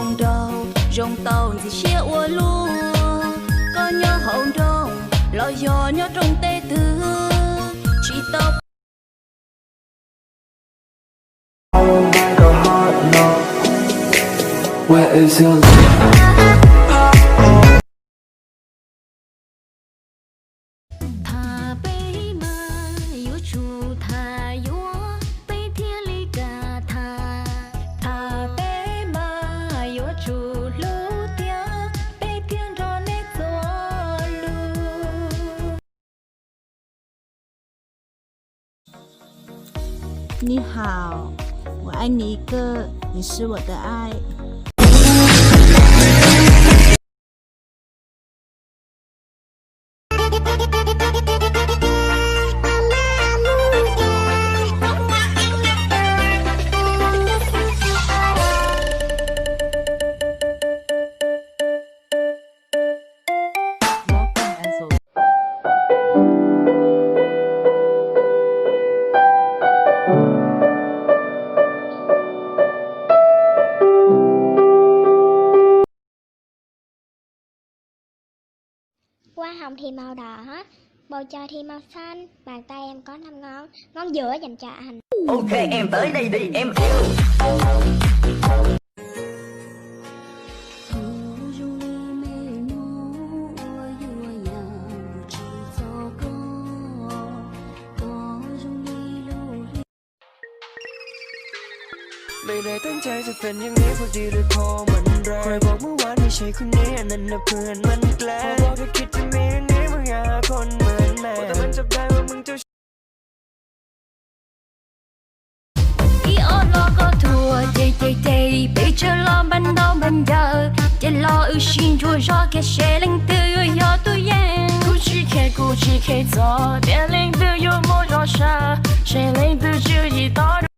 rồng đầu rồng tàu gì chia ua lu có nhớ hậu đông lo gió nhớ trong tê tư chỉ tao. Where is your你好，我爱你一个，你是我的爱。Hoa hồng thì màu đỏ, bầu trời thì màu xanh, bàn tay em có 5 ngón, ngón giữa dành cho anh. Ok em tới đây đi em yêu.ไม่ได้ตั้งใจจะเป็นอย่างนี้พอดีเลยพอมันแรงใครบอกเมื่อวานไม่ใช่คนนี้อันนั้นน่ะเพื่อนมันแกล้งพอบอกแค่คิดจะมีอย่างนี้มึงอยากหาคนเหมือนแม่แต่มันจับได้ว่ามึงเจ้าý ô lo có thua tê tê tê bây giờ lo ban đầu ban giờ để lo ưu xin chua cho cái xe linh tư yo tôi yên cụ chỉ khe gió để linh tư yo mua cho xa xe linh tư chưa gì to